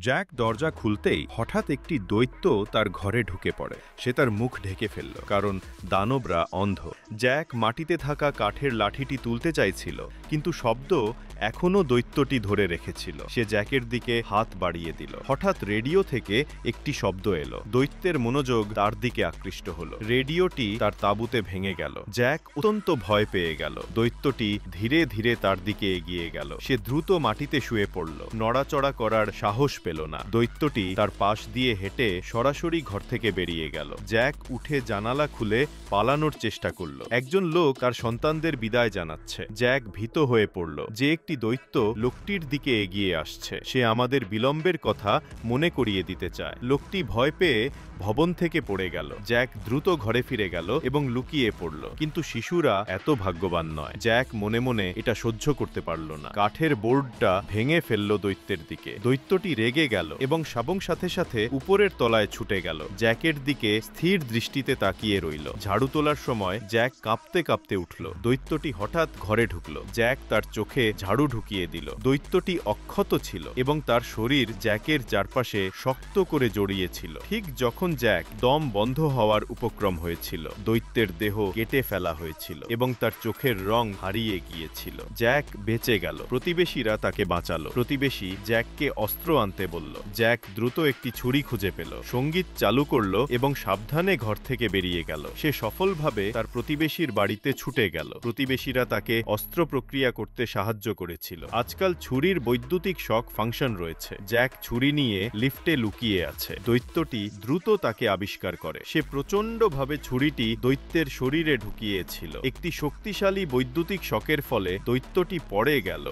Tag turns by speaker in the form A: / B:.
A: Jack দরজা খুলতেই হঠাৎ একটি দৈত্য তার ঘরে ঢুকে পড়ে। সে তার মুখ ঢেকে ফেলল, কারণ দানবরা অন্ধ। জ্যাক মাটিতে থাকা কাঠের লাঠিটি তুলতে চাইছিল, কিন্তু শব্দ এখনও দৈত্যটি ধরে রেখেছিল। সে জ্যাকের দিকে হাত বাড়িয়ে দিল। হঠাৎ রেডিও থেকে একটি শব্দ এলো। দৈত্যের মনোযোগ তার দিকে আকৃষ্ট হলো। রেডিওটি তার তাঁবুতে ভেঙে গেল। জ্যাক অত্যন্ত ভয় পেয়ে গেল। দৈত্যটি ধীরে ধীরে তার দিকে এগিয়ে গেল। সে দ্রুত মাটিতে শুয়ে পড়ল, নড়াচড়া করার সাহস পেল না। দৈত্যটি তার পাশ দিয়ে হেঁটে সরাসরি ঘর থেকে বেরিয়ে গেল। জ্যাক উঠে জানালা খুলে পালানোর চেষ্টা করল। একজন লোক তার সন্তানদের বিদায় জানাচ্ছে। জ্যাক ভীত হয়ে পড়ল যে একটি দৈত্য লোকটির দিকে এগিয়ে আসছে। সে আমাদের বিলম্বের কথা মনে করিয়ে দিতে চায়। লোকটি ভয় পেয়ে ভবন থেকে পড়ে গেল। জ্যাক দ্রুত ঘরে ফিরে গেল এবং লুকিয়ে পড়ল। কিন্তু শিশুরা এত ভাগ্যবান নয়। জ্যাক মনে মনে এটা সহ্য করতে পারল না। কাঠের বোর্ডটা ভেঙে ফেলল দৈত্যের দিকে। দৈত্যটি রেগে গেল এবং সাথে সাথে উপরের তলায় ছুটে গেল। জ্যাকের দিকে স্থির দৃষ্টিতে তাকিয়ে রইল। ঝাড়ু তোলার সময় জ্যাক কাঁপতে কাঁপতে উঠল। দৈত্যটি হঠাৎ ঘরে ঢুকল। জ্যাক তার চোখে ঝাড়ু ঢুকিয়ে দিল। দৈত্যটি অক্ষত ছিল এবং তার শরীর জ্যাকের চারপাশে শক্ত করে জড়িয়েছিল। ঠিক যখন জ্যাক দম বন্ধ হওয়ার উপক্রম হয়েছিল, দৈত্যের দেহ কেটে ফেলা হয়েছিল এবং তার চোখের রং হারিয়ে গিয়েছিল। জ্যাক বেঁচে গেল। প্রতিবেশীরা তাকে বাঁচালো। প্রতিবেশী জ্যাককে অস্ত্র আনতে বলল। জ্যাক দ্রুত একটি ছুরি খুঁজে পেল, সঙ্গীত চালু করল এবং সাবধানে ঘর থেকে বেরিয়ে গেল। সে সফলভাবে তার প্রতিবেশীর বাড়িতে ছুটে গেল। প্রতিবেশীরা তাকে অস্ত্র প্রক্রিয়া করতে সাহায্য করেছিল। আজকাল ছুরির বৈদ্যুতিক শক ফাংশন রয়েছে। জ্যাক ছুরি নিয়ে লিফটে লুকিয়ে আছে। দৈত্যটি দ্রুত তাকে আবিষ্কার করে। সে প্রচণ্ডভাবে ছুরিটি দৈত্যের শরীরে ঢুকিয়েছিল। একটি শক্তিশালী বৈদ্যুতিক শকের ফলে দৈত্যটি পড়ে গেল।